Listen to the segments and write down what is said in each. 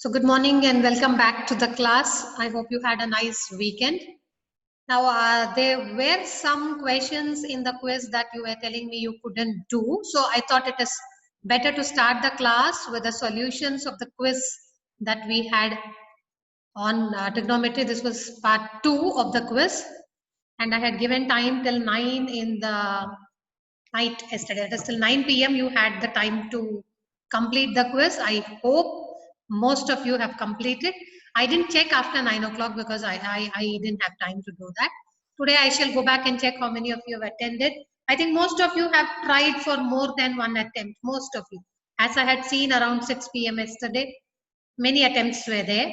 So good morning and welcome back to the class. I hope you had a nice weekend. Now, there were some questions in the quiz that you were telling me you couldn't do. So I thought it is better to start the class with the solutions of the quiz that we had on trigonometry. This was part 2 of the quiz. And I had given time till 9 in the night yesterday. That is till 9 p.m. you had the time to complete the quiz. I hope most of you have completed. I didn't check after 9 o'clock because I didn't have time to do that. Today I shall go back and check how many of you have attended. I think most of you have tried for more than one attempt, most of you. As I had seen around 6 p.m. yesterday, many attempts were there.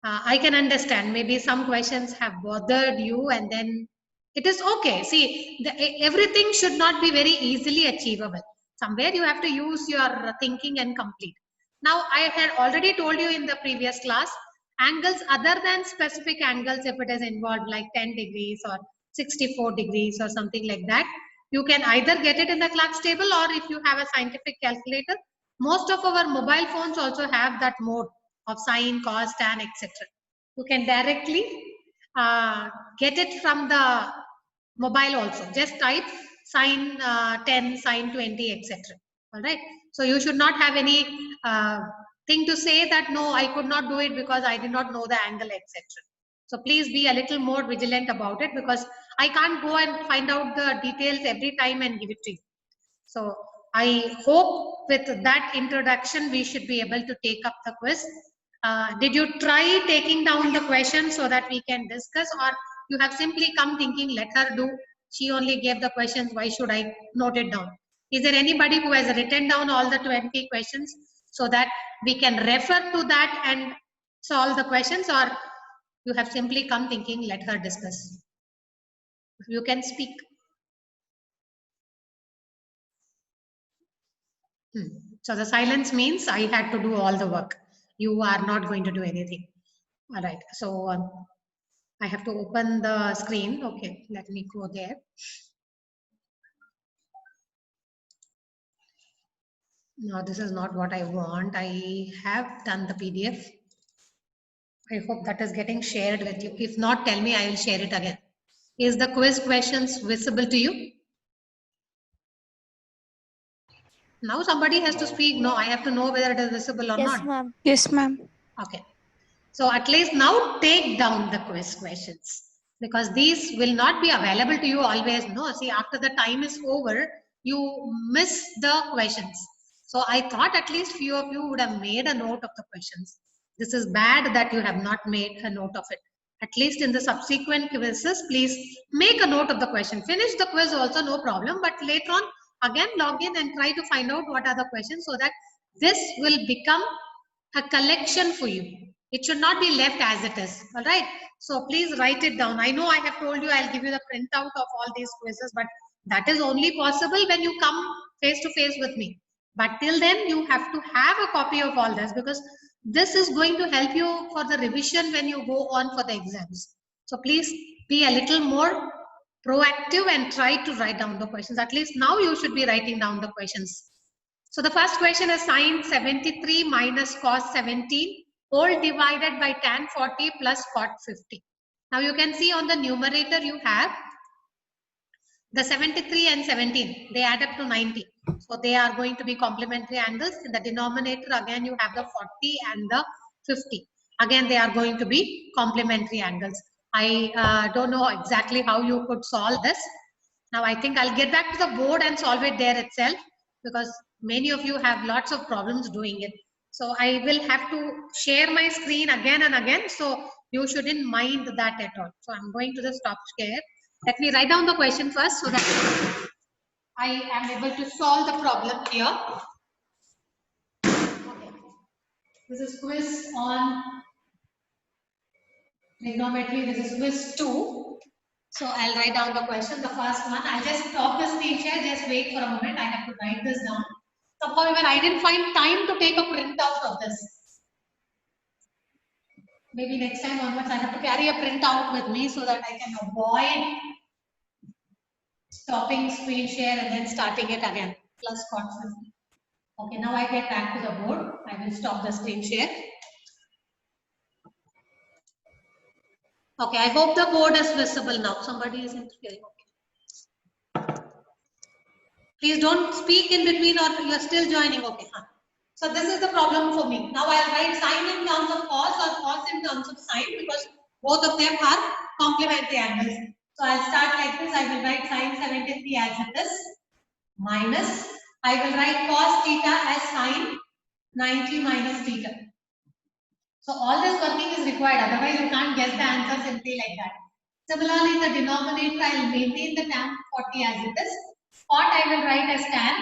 I can understand maybe some questions have bothered you and then it is okay. See, everything should not be very easily achievable. Somewhere you have to use your thinking and complete. Now, I had already told you in the previous class, angles other than specific angles, if it is involved like 10 degrees or 64 degrees or something like that, you can either get it in the Clark's table or if you have a scientific calculator. Most of our mobile phones also have that mode of sine, cos, tan, etc. You can directly get it from the mobile also. Just type sine 10, sine 20, etc. All right. So you should not have any thing to say that no, I could not do it because I did not know the angle, etc. So please be a little more vigilant about it because I can't go and find out the details every time and give it to you. So I hope with that introduction, we should be able to take up the quiz. Did you try taking down the question so that we can discuss, or you have simply come thinking, let her do, she only gave the questions, why should I note it down? Is there anybody who has written down all the 20 questions so that we can refer to that and solve the questions, or you have simply come thinking, let her discuss? You can speak. So the silence means I had to do all the work. You are not going to do anything. All right. So I have to open the screen. Okay. Let me go there. No, this is not what I want. I have done the PDF. I hope that is getting shared with you. If not, tell me, I will share it again. Is the quiz questions visible to you? Now somebody has to speak. No, I have to know whether it is visible or not. Yes, ma'am. Yes, ma'am. Okay. So at least now take down the quiz questions because these will not be available to you always. No, see, after the time is over, you miss the questions. So I thought at least few of you would have made a note of the questions. This is bad that you have not made a note of it. At least in the subsequent quizzes, please make a note of the question. Finish the quiz also, no problem. But later on, again log in and try to find out what are the questions so that this will become a collection for you. It should not be left as it is. All right. So please write it down. I know I have told you I'll give you the printout of all these quizzes, but that is only possible when you come face to face with me. But till then, you have to have a copy of all this because this is going to help you for the revision when you go on for the exams. So please be a little more proactive and try to write down the questions. At least now you should be writing down the questions. So the first question is sine 73 minus cos 17 whole divided by tan 40 plus cot 50. Now you can see on the numerator you have the 73 and 17. They add up to 90. So they are going to be complementary angles. In the denominator again you have the 40 and the 50. Again they are going to be complementary angles. I don't know exactly how you could solve this. Now I think I'll get back to the board and solve it there itself because many of you have lots of problems doing it. So I will have to share my screen again and again. So you shouldn't mind that at all. So I'm going to the stop share. Let me write down the question first so that I am able to solve the problem here. Okay. This is quiz on trigonometry. This is quiz 2. So I'll write down the question, the first one. I'll just stop the screen share, just wait for a moment. I have to write this down. Somehow even I didn't find time to take a printout of this. Maybe next time onwards I have to carry a printout with me so that I can avoid stopping screen share and then starting it again. Plus constant. Okay, now I get back to the board. I will stop the screen share. Okay, I hope the board is visible now. Somebody is interfering. Okay. Please don't speak in between or you're still joining. Okay. So this is the problem for me. Now I'll write sine in terms of cos or cos in terms of sine because both of them are complementary angles. So I'll start like this. I will write sine 73 as it is minus. I will write cos theta as sine 90 minus theta. So all this working is required. Otherwise you can't guess the answer simply like that. Similarly, in the denominator, I will maintain the tan 40 as it is. Cot I will write as tan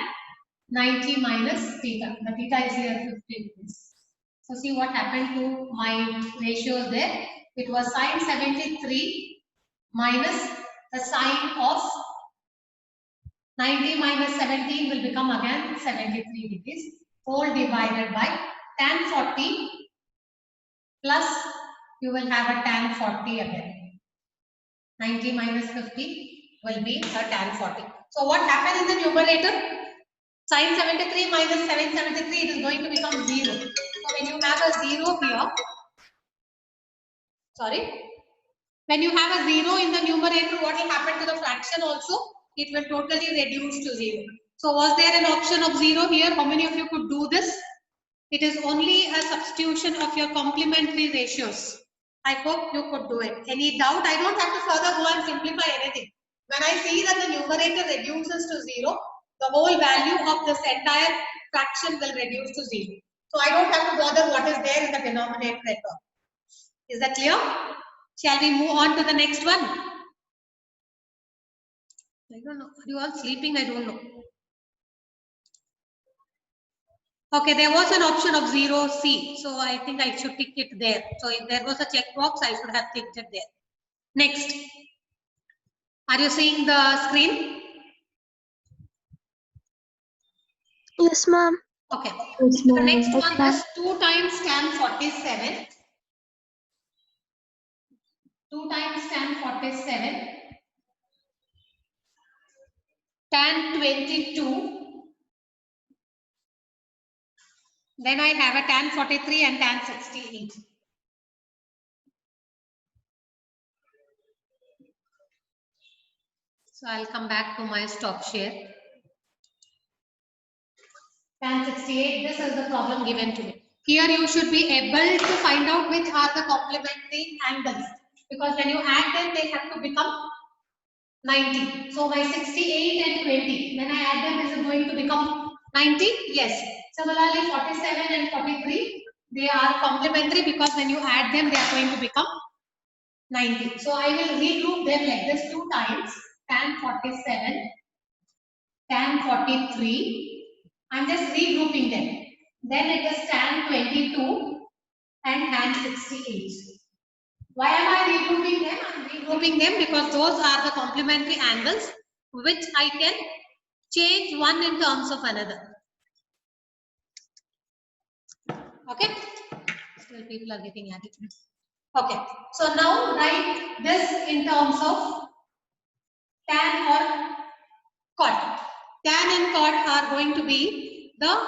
90 minus theta. The theta is here 50 degrees. So see what happened to my ratios there. It was sine 73 minus the sine of 90 minus 17 will become again 73 degrees. Whole divided by tan 40 plus you will have a tan 40 again. 90 minus 50 will be a tan 40. So what happened in the numerator? Sine 73 minus 773, it is going to become 0. So when you have a 0 here, when you have a 0 in the numerator, what will happen to the fraction also? It will totally reduce to 0. So was there an option of 0 here? How many of you could do this? It is only a substitution of your complementary ratios. I hope you could do it. Any doubt? I don't have to further go and simplify anything. When I see that the numerator reduces to 0, the whole value of this entire fraction will reduce to 0. So I don't have to bother what is there in the denominator at all. Is that clear? Shall we move on to the next one? I don't know. Are you all sleeping? I don't know. Okay, there was an option of 0C. So I think I should tick it there. So if there was a checkbox, I should have ticked it there. Next. Are you seeing the screen? Yes, ma'am. Okay. Yes, the next one is 2 times tan 47. 2 times tan 47. Tan 22. Then I have a tan 43 and tan 68. So I'll come back to my stop share. Tan 68, this is the problem given to me. Here you should be able to find out which are the complementary angles. Because when you add them, they have to become 90. So by 68 and 20, when I add them, is it going to become 90? Yes. Similarly, 47 and 43, they are complementary because when you add them, they are going to become 90. So I will regroup them like this 2 times. Tan 47, tan 43. I'm just regrouping them. Then it is tan 22 and tan 68. Why am I regrouping them? I'm regrouping them because those are the complementary angles which I can change one in terms of another. Okay? Still people are getting at it. Okay. So now write this in terms of tan or cot. Tan and cot are going to be the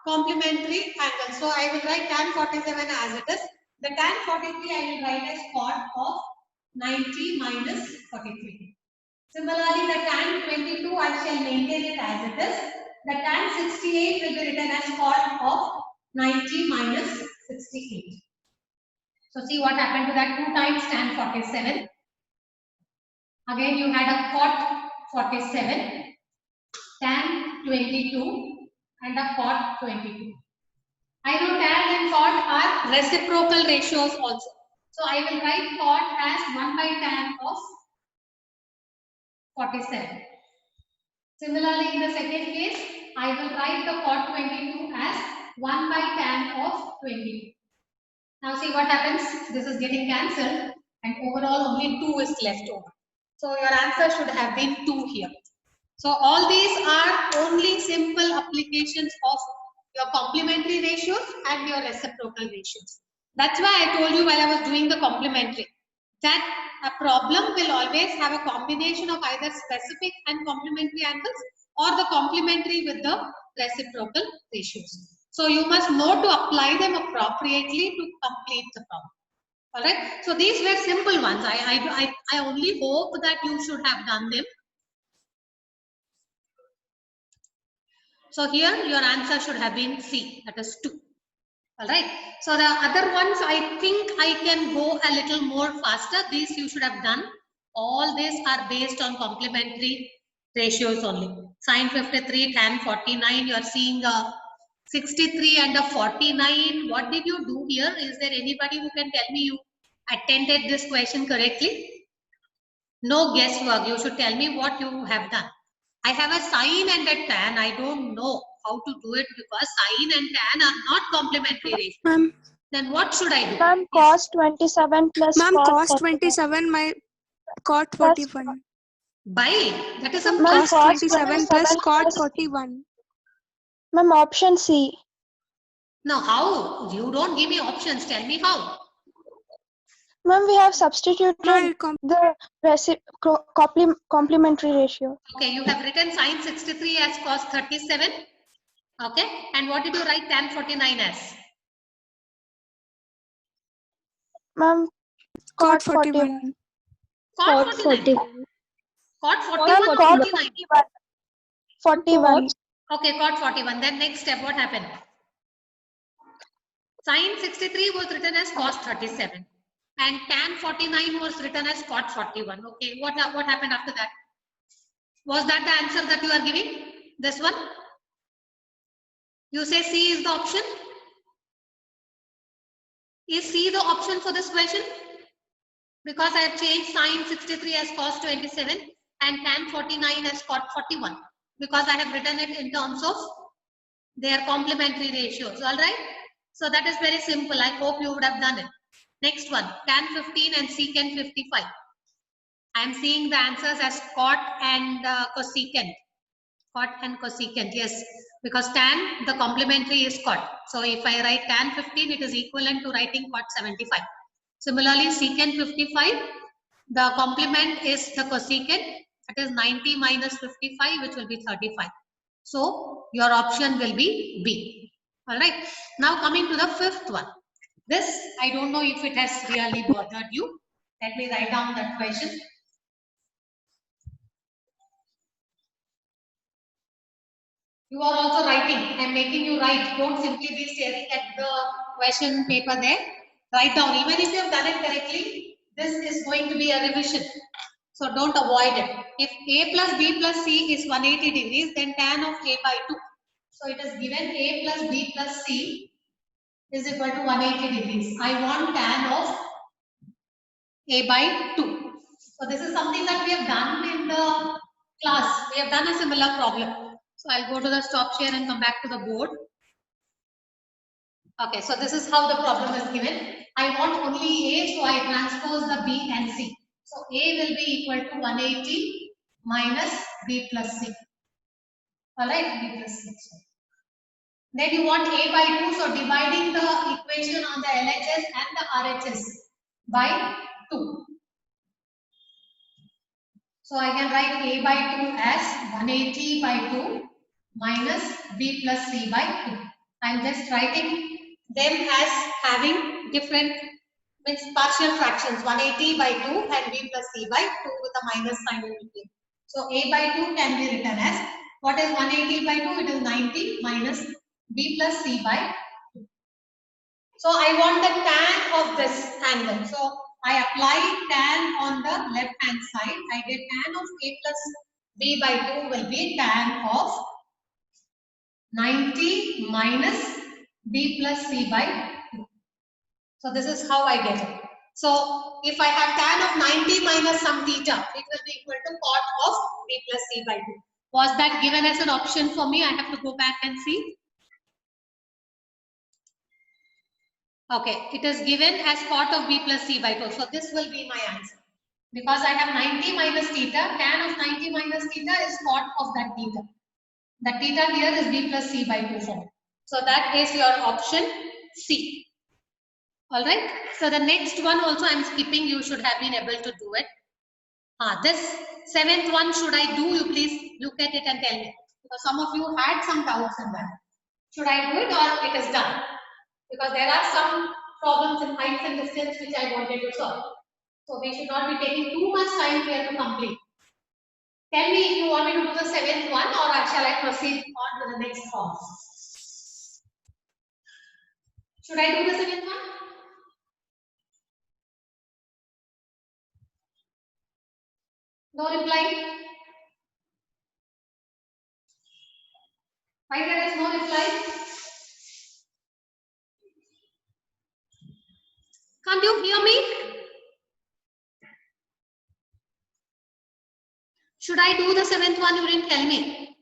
complementary angles. So I will write tan 47 as it is. The tan 43 I will write as cot of 90 minus 43. Similarly, the tan 22 I shall maintain it as it is. The tan 68 will be written as cot of 90 minus 68. So see what happened to that 2 times tan 47. Again you had a cot 47, tan 22 and a cot 22. I know tan and cot are reciprocal ratios also. So I will write cot as 1 by tan of 47. Similarly, in the second case, I will write the cot 22 as 1 by tan of 22. Now see what happens. This is getting cancelled and overall only 2 is left over. So your answer should have been 2 here. So all these are only simple applications of your complementary ratios and your reciprocal ratios. That's why I told you while I was doing the complementary that a problem will always have a combination of either specific and complementary angles or the complementary with the reciprocal ratios. So you must know to apply them appropriately to complete the problem. All right. So these were simple ones. I only hope that you should have done them. So here your answer should have been C, that is 2. All right. So the other ones, I think I can go a little more faster. These you should have done. All these are based on complementary ratios only. Sine 53, tan 49, you are seeing a 63 and a 49. What did you do here? Is there anybody who can tell me you attended this question correctly? No guesswork. You should tell me what you have done. I have a sine and a tan. I don't know how to do it because sine and tan are not complementary ratios. Ma'am. Then what should I do? Ma'am, cos 27 plus Ma'am, cot cos 41. 27 my cot Plus 41. By that is a Ma'am, plus. Cos cos 27 plus 27 cot plus- 41. Ma'am, option C. Now how? You don't give me options. Tell me how. Ma'am, we have substituted My the complementary ratio. Okay, you have written sine 63 as cos 37. Okay, and what did you write tan 49 as? Ma'am, cot cot 41. Cot 49. Cot 41 Ma'am, or cot 49? 41. Okay, cot 41. Then next step, what happened? Sine 63 was written as cos 37 and tan 49 was written as cot 41. Okay, what happened after that? Was that the answer that you are giving? This one? You say C is the option? Is C the option for this question? Because I have changed sine 63 as cos 27 and tan 49 as cot 41 because I have written it in terms of their complementary ratios. All right. So that is very simple. I hope you would have done it. Next one, tan 15 and secant 55. I am seeing the answers as cot and cosecant. Cot and cosecant, yes. Because tan, the complementary is cot. So if I write tan 15, it is equivalent to writing cot 75. Similarly, secant 55, the complement is the cosecant. That is 90 minus 55, which will be 35. So your option will be B. All right. Now coming to the fifth one. This, I don't know if it has really bothered you. Let me write down that question. You are also writing. I am making you write. Don't simply be staring at the question paper there. Write down. Even if you have done it correctly, this is going to be a revision. So don't avoid it. If A plus B plus C is 180 degrees, then tan of A by 2. So it is given A plus B plus C is equal to 180 degrees. I want tan of A by 2. So this is something that we have done in the class. We have done a similar problem. So I'll go to the stop share and come back to the board. Okay, so this is how the problem is given. I want only A, so I transpose the B and C. So A will be equal to 180 minus B plus C. Alright, B plus C. Then you want A by 2, so dividing the equation on the LHS and the RHS by 2. So I can write A by 2 as 180 by 2 minus B plus C by 2. I am just writing them as having different means partial fractions 180 by 2 and B plus C by 2 with a minus sign in between. So A by 2 can be written as, what is 180 by 2? It is 90 minus B plus C by 2. So I want the tan of this angle. So I apply tan on the left hand side. I get tan of A plus B by 2 will be tan of 90 minus B plus C by 2. So this is how I get it. So if I have tan of 90 minus some theta, it will be equal to cot of B plus C by 2. Was that given as an option for me? I have to go back and see. Okay, it is given as cot of B plus C by 2. So this will be my answer. Because I have 90 minus theta, tan of 90 minus theta is cot of that theta. The theta here is B plus C by 2 form. So that is your option C. Alright. So the next one also I am skipping. You should have been able to do it. This seventh one should I do? You please look at it and tell me. Because some of you had some doubts in that. Should I do it or it is done? Because there are some problems in heights and distance which I wanted to solve. So we should not be taking too much time here to complete. Tell me if you want me to do the 7th one, or shall I proceed on to the next form? Should I do the 7th one? No reply? Why there is no reply? Can't you hear me? Should I do the 7th one? You didn't tell me.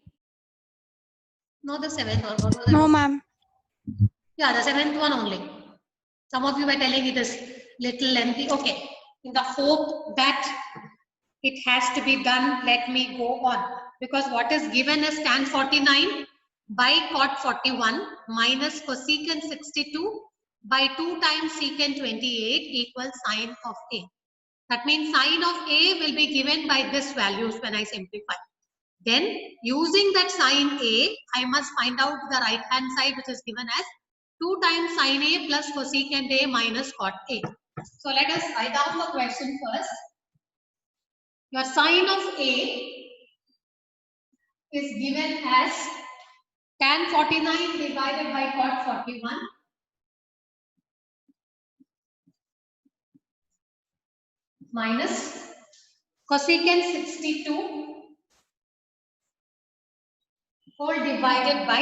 No, the 7th one. What was No, it? ma'am. Yeah, the 7th one only. Some of you were telling it is little lengthy. Okay. In the hope that it has to be done, let me go on. Because what is given is tan 49 by cot 41 minus cosecant 62 by 2 times secant 28 equals sine of A. That means sine of A will be given by this values when I simplify. Then using that sine A, I must find out the right hand side which is given as 2 times sine A plus cosecant A minus cot A. So let us write down the question first. Your sine of A is given as tan 49 divided by cot 41 minus cosecant 62 whole divided by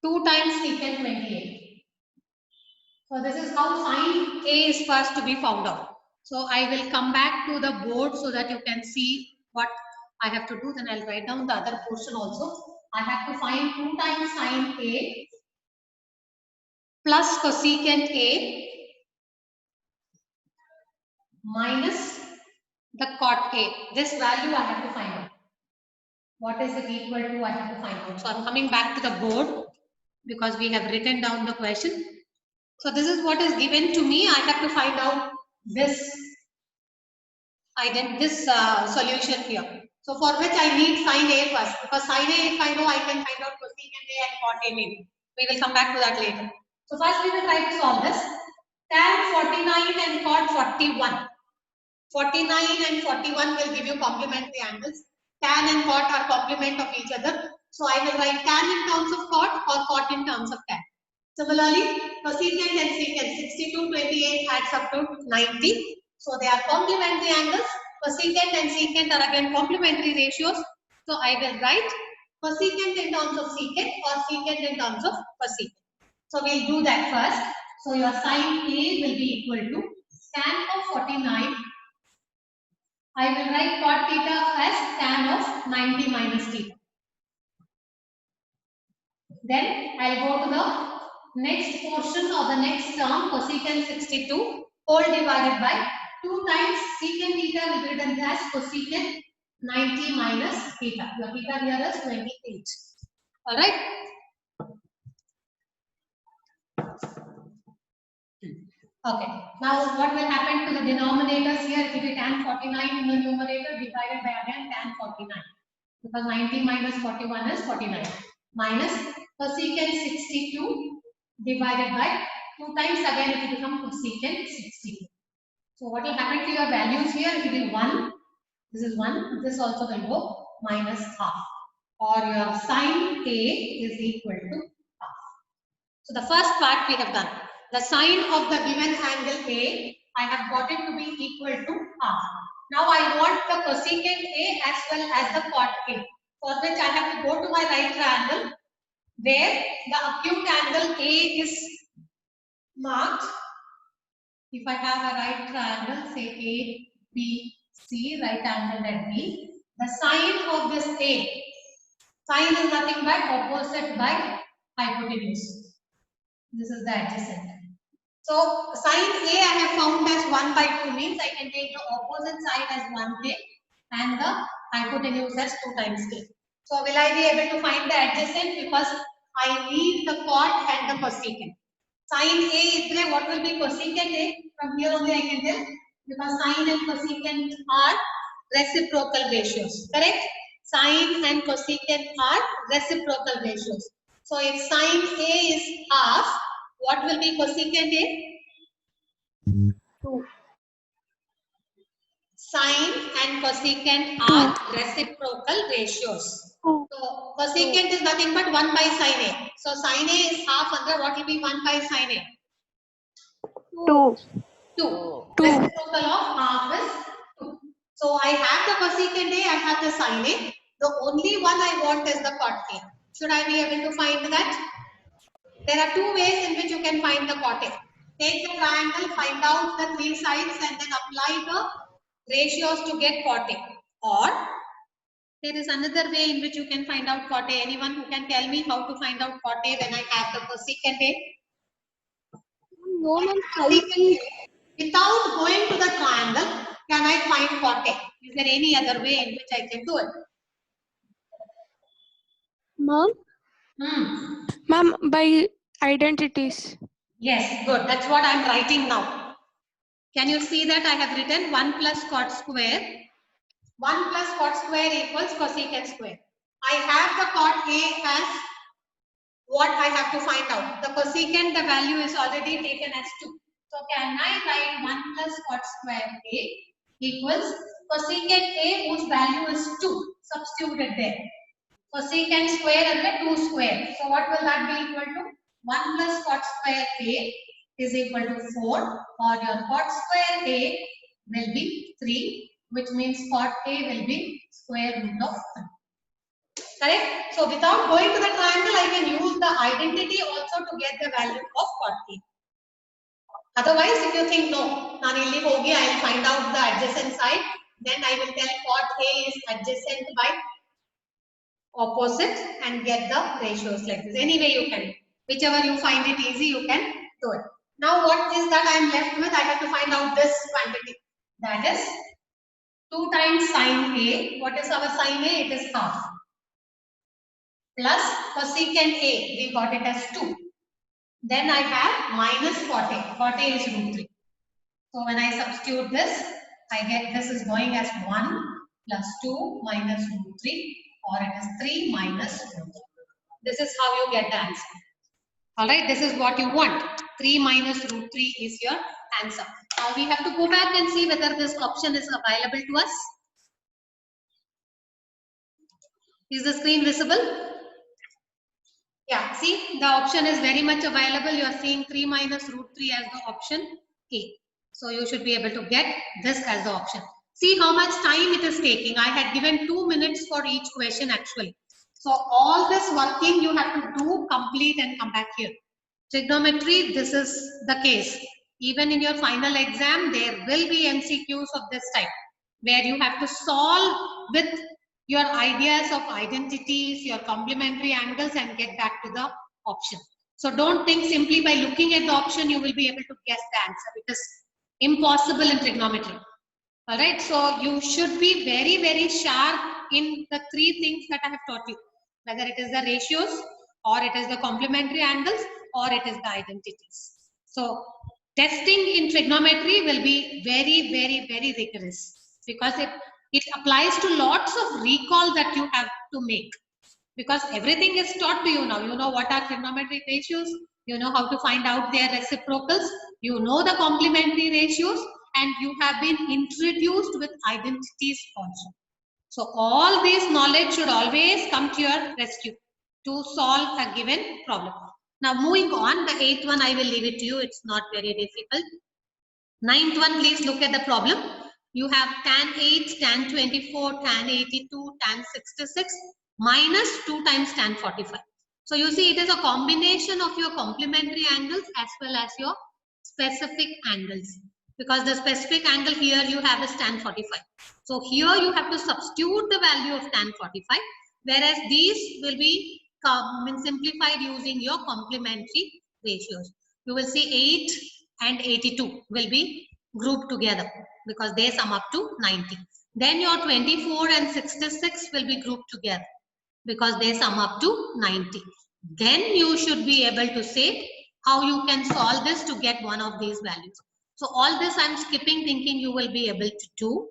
2 times secant 28. So this is how sine A is first to be found out. So I will come back to the board so that you can see what I have to do. Then I'll write down the other portion also. I have to find 2 times sine A plus cosecant A minus the cot A. This value I have to find out. What is it equal to? I have to find out. So I'm coming back to the board because we have written down the question. So this is what is given to me. I have to find out this solution here. So for which I need sine A first, because sine A, if I know, I can find out cosecant A and cot A maybe. We will come back to that later. So first we will try to solve this. Tan 49 and cot 41. 49 and 41 will give you complementary angles. Tan and cot are complement of each other. So I will write tan in terms of cot or cot in terms of tan. Similarly, cosecant and secant 62, 28 adds up to 90. So they are complementary angles. Cosecant and secant are again complementary ratios. So I will write cosecant in terms of secant or secant in terms of cosecant. So we'll do that first. So your sine A will be equal to tan of 49. I will write cot theta as tan of 90 minus theta. Then I'll go to the next portion or the next term, cosecant 62 whole divided by 2 times secant theta will be written as cosecant 90 minus theta. Your theta here is 28. Alright. Okay. Now what will happen to the denominators here? It will be tan 49 in the numerator divided by again tan 49. Because 90 minus 41 is 49. Minus cosecant 62 divided by 2 times again it will become cosecant 62. So what will happen to your values here? It will be 1. This is 1. This also will go minus half. Or your sine A is equal to half. So the first part we have done. The sine of the given angle A, I have got it to be equal to half. Now I want the cosecant A as well as the cot A. For which I have to go to my right triangle where the acute angle A is marked. If I have a right triangle, say A, B, C, right angle at B, the sine of this A, sine is nothing but opposite by hypotenuse. This is the adjacent. So sine A I have found as 1 by 2 means I can take the opposite side as 1k and the hypotenuse as 2 times k. So will I be able to find the adjacent because I need the cot and the cosecant. Sine A is there, what will be cosecant A? From here only I can tell because sine and cosecant are reciprocal ratios. Correct? Sine and cosecant are reciprocal ratios. So if sine A is half, what will be cosecant A? Sine and cosecant are reciprocal ratios. So cosecant is nothing but 1 by sine A. So sine A is half under what will be 1 by sine A? 2. 2. Two. Reciprocal of half is 2. So I have the cosecant A, I have the sine A. The only one I want is the cot A. Should I be able to find that? There are two ways in which you can find the cot A. Take the triangle, find out the three sides and then apply the ratios to get cot A. Or there is another way in which you can find out cot A. Anyone who can tell me how to find out cot A when I have the cosecant A? No, ma'am. Cosecant A, without going to the triangle, can I find cot A? Is there any other way in which I can do it? Ma'am. Ma'am, by identities. Yes, good. That's what I'm writing now. Can you see that I have written 1 plus cot square? 1 plus cot square equals cosecant square. I have the cot A as what I have to find out. The cosecant, the value is already taken as 2. So can I write 1 plus cot square A equals cosecant A whose value is 2 substituted there. Cosecant square and 2 square. So what will that be equal to? 1 plus cot square A is equal to 4, or your cot square A will be 3, which means cot A will be square root of 3. Correct? So without going to the triangle, I can use the identity also to get the value of cot A. Otherwise, if you think no, I will find out the adjacent side, then I will tell cot A is adjacent by opposite and get the ratios like this. Any way you can, whichever you find it easy, you can do it. Now what is that I am left with? I have to find out this quantity. That is 2 times sine A. What is our sine A? It is half. Plus cosecant A, we got it as 2. Then I have minus cot A. Cot A is root 3. So when I substitute this, I get this is going as 1 plus 2 minus root 3, or it is 3 minus root 3. This is how you get the answer. Alright, this is what you want. 3 minus root 3 is your answer. Now we have to go back and see whether this option is available to us. Is the screen visible? Yeah, see, the option is very much available. You are seeing 3 minus root 3 as the option A. So you should be able to get this as the option. See how much time it is taking. I had given 2 minutes for each question actually. So all this working you have to do, complete and come back here. Trigonometry, this is the case. Even in your final exam, there will be MCQs of this type, where you have to solve with your ideas of identities, your complementary angles and get back to the option. So don't think simply by looking at the option, you will be able to guess the answer. It is impossible in trigonometry. Alright, so you should be very, very sharp in the 3 things that I have taught you. Whether it is the ratios, or it is the complementary angles, or it is the identities. So testing in trigonometry will be very, very, very rigorous, because it applies to lots of recall that you have to make, because everything is taught to you now. You know what are trigonometric ratios, you know how to find out their reciprocals, you know the complementary ratios, and you have been introduced with identities also. So all this knowledge should always come to your rescue to solve a given problem. Now moving on, the 8th one I will leave it to you. It's not very difficult. 9th one, please look at the problem. You have tan 8, tan 24, tan 82, tan 66 minus 2 times tan 45. So you see it is a combination of your complementary angles as well as your specific angles. Because the specific angle here you have is tan 45. So here you have to substitute the value of tan 45, whereas these will be simplified using your complementary ratios. You will see 8 and 82 will be grouped together because they sum up to 90. Then your 24 and 66 will be grouped together because they sum up to 90. Then you should be able to say how you can solve this to get one of these values. So all this I'm skipping, thinking you will be able to do.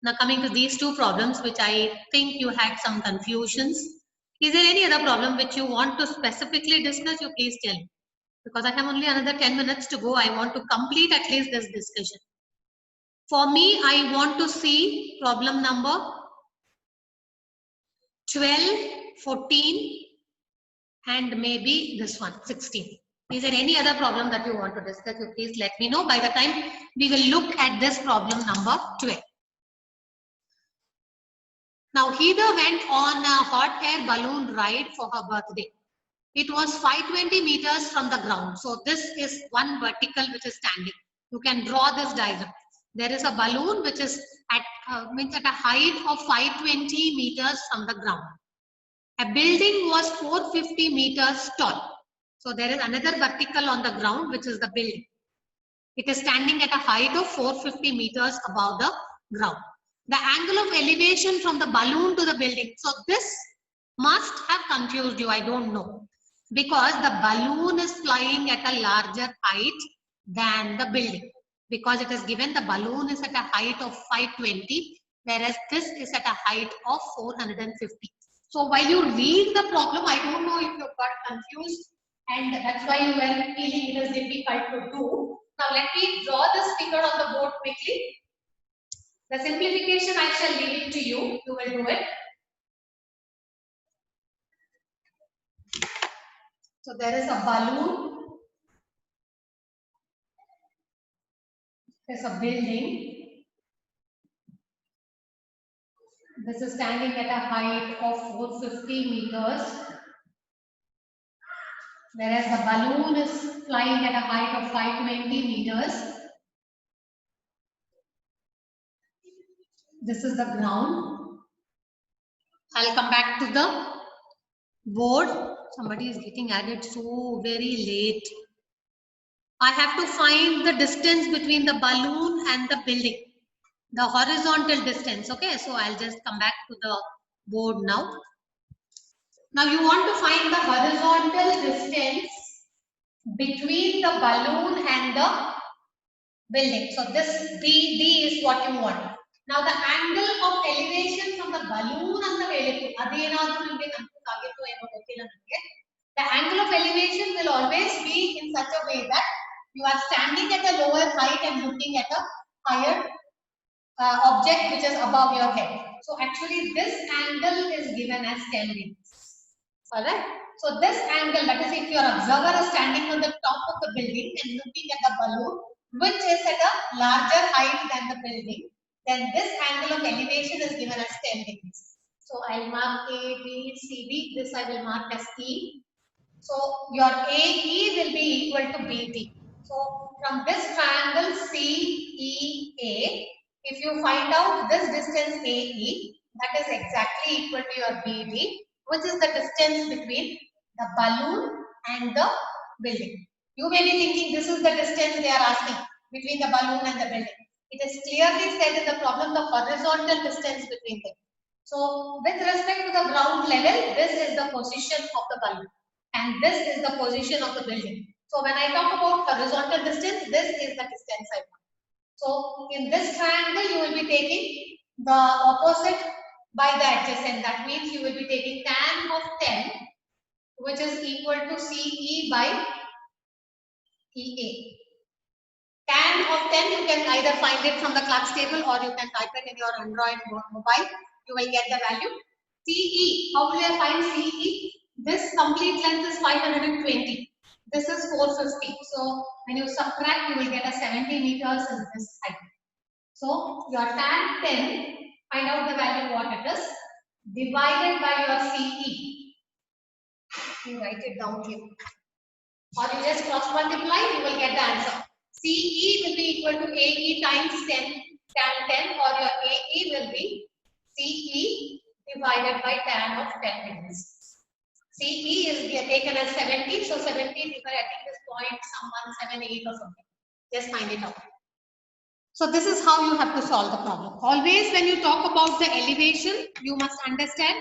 Now coming to these 2 problems, which I think you had some confusions. Is there any other problem which you want to specifically discuss? You please tell me. because I have only another 10 minutes to go. I want to complete at least this discussion. For me, I want to see problem number 12, 14, and maybe this one, 16. Is there any other problem that you want to discuss? You please let me know by the time we will look at this problem number 12. Now, Heather went on a hot air balloon ride for her birthday. It was 520 meters from the ground. So this is one vertical which is standing. You can draw this diagram. There is a balloon which is at a height of 520 meters from the ground. A building was 450 meters tall. So there is another vertical on the ground, which is the building. It is standing at a height of 450 meters above the ground. The angle of elevation from the balloon to the building. So this must have confused you. I don't know. Because the balloon is flying at a larger height than the building. Because it is given the balloon is at a height of 520, whereas this is at a height of 450. So while you read the problem, I don't know if you got confused and that's why you were feeling it is difficult to do. Now let me draw this figure on the board quickly. The simplification I shall leave it to you. You will do it. So there is a balloon. There's a building. This is standing at a height of 450 meters. Whereas the balloon is flying at a height of 520 meters. This is the ground. I'll come back to the board. Somebody is getting added so very late. I have to find the distance between the balloon and the building. The horizontal distance. Okay, so I'll just come back to the board now. Now you want to find the horizontal distance between the balloon and the building. So this BD is what you want. Now the angle of elevation from the balloon and the building. The angle of elevation will always be in such a way that you are standing at a lower height and looking at a higher object which is above your head. So actually this angle is given as 10 degrees. Alright. So this angle, that is if your observer is standing on the top of the building and looking at the balloon, which is at a larger height than the building, then this angle of elevation is given as 10 degrees. So I'll mark A, B, C, B. This I will mark as E. So your AE will be equal to BD. So from this triangle CEA, if you find out this distance AE, that is exactly equal to your BD, which is the distance between the balloon and the building. You may be thinking this is the distance they are asking between the balloon and the building. It is clearly said in the problem the horizontal distance between them. So with respect to the ground level, this is the position of the balloon and this is the position of the building. So when I talk about horizontal distance, this is the distance I want. So in this triangle, you will be taking the opposite by the adjacent. That means you will be taking tan of 10, which is equal to CE by EA. Tan of 10, you can either find it from the Clark's table or you can type it in your Android mobile. You will get the value. CE, how will I find CE? This complete length is 520. This is 450. So when you subtract, you will get a 70 meters in this height. So your tan 10, find out the value what it is, divided by your CE. You write it down here. Or you just cross multiply, you will get the answer. CE will be equal to AE times 10, tan 10, or your AE will be CE divided by tan of 10 degrees. CE is taken as 70, so 70 I think is 0.178 or something. Just find it out. So this is how you have to solve the problem. Always when you talk about the elevation, you must understand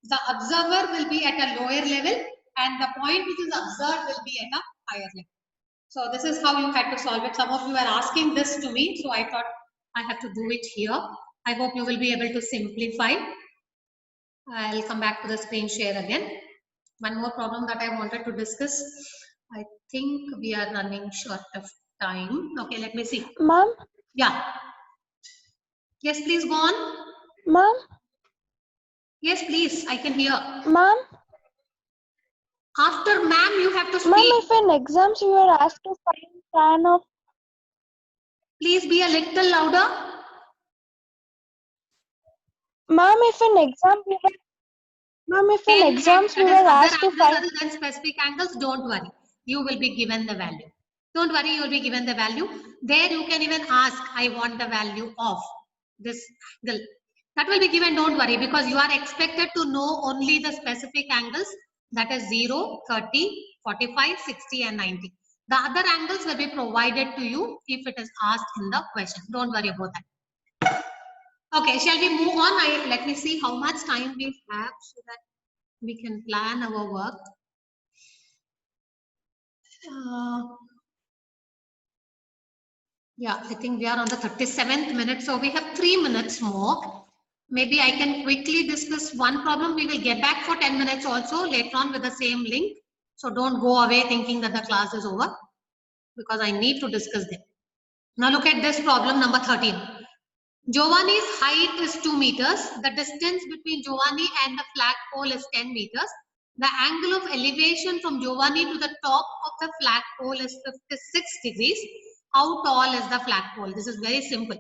the observer will be at a lower level and the point which is observed will be at a higher level. So this is how you had to solve it. Some of you are asking this to me, so I thought I have to do it here. I hope you will be able to simplify. I'll come back to the screen share again. One more problem that I wanted to discuss. I think we are running short of time. Okay, let me see. Ma'am, Yeah. Yes, please go on. ma'am, Yes, please. I can hear. ma'am, After ma'am, you have to ma'am, speak. if in exams you were asked to find tan of, Please be a little louder. ma'am, if in exam we were, ma'am, if in Head, exams we that were is other asked to angles find, other than specific angles, don't worry. You will be given the value. Don't worry, you will be given the value. There you can even ask, I want the value of this angle. That will be given, don't worry, because you are expected to know only the specific angles, that is 0, 30, 45, 60 and 90. The other angles will be provided to you if it is asked in the question. Don't worry about that. Okay, shall we move on? Let me see how much time we have so that we can plan our work. Yeah, I think we are on the 37th minute, so we have 3 minutes more. Maybe I can quickly discuss one problem. We will get back for 10 minutes also later on with the same link. So don't go away thinking that the class is over, because I need to discuss them. Now look at this problem number 13. Giovanni's height is 2 meters. The distance between Giovanni and the flagpole is 10 meters. The angle of elevation from Giovanni to the top of the flagpole is 56 degrees. How tall is the flagpole? This is very simple.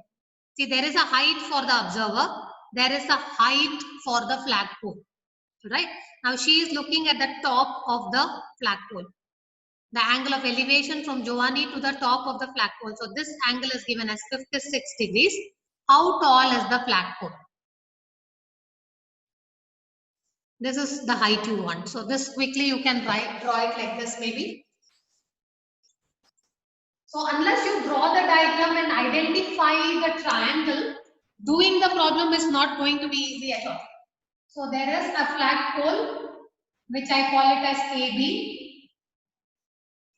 See, there is a height for the observer. There is a height for the flagpole. Right? Now she is looking at the top of the flagpole. The angle of elevation from Giovanni to the top of the flagpole. So this angle is given as 56 degrees. How tall is the flagpole? This is the height you want. So this quickly you can draw it like this maybe. So unless you draw the diagram and identify the triangle, doing the problem is not going to be easy at all. So there is a flagpole which I call it as AB,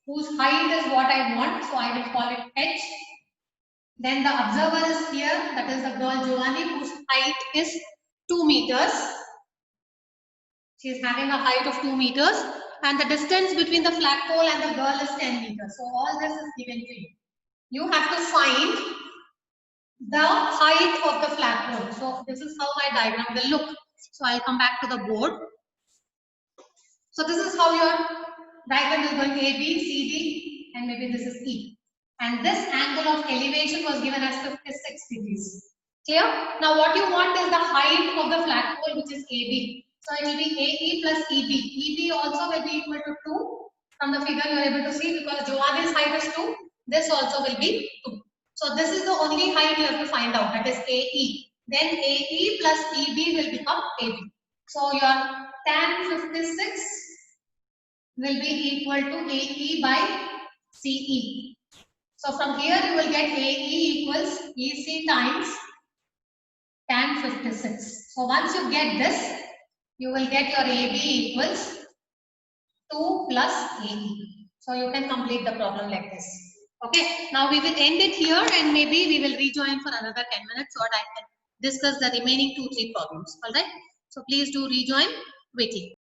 whose height is what I want. So I will call it H. Then the observer is here, that is the girl Giovanni, whose height is 2 meters. She is having a height of 2 meters, and the distance between the flagpole and the girl is 10 meters. So all this is given to you. You have to find the height of the flagpole. So this is how my diagram will look. So I'll come back to the board. So this is how your diagram is going: A, B, C, D, and maybe this is E. And this angle of elevation was given as 56 degrees. Clear? Now what you want is the height of the flagpole, which is AB. So it will be AE plus EB. EB also will be equal to 2. From the figure you are able to see, because Giovanni's height is 2. This also will be 2. So this is the only height you have to find out, that is AE. Then AE plus EB will become AB. So your tan 56 will be equal to AE by CE. So from here you will get AE equals EC times tan 56. So once you get this, you will get your AB equals 2 plus AE. So you can complete the problem like this. Okay, now we will end it here, and maybe we will rejoin for another 10 minutes so that I can discuss the remaining 2-3 problems. Alright, so please do rejoin quickly.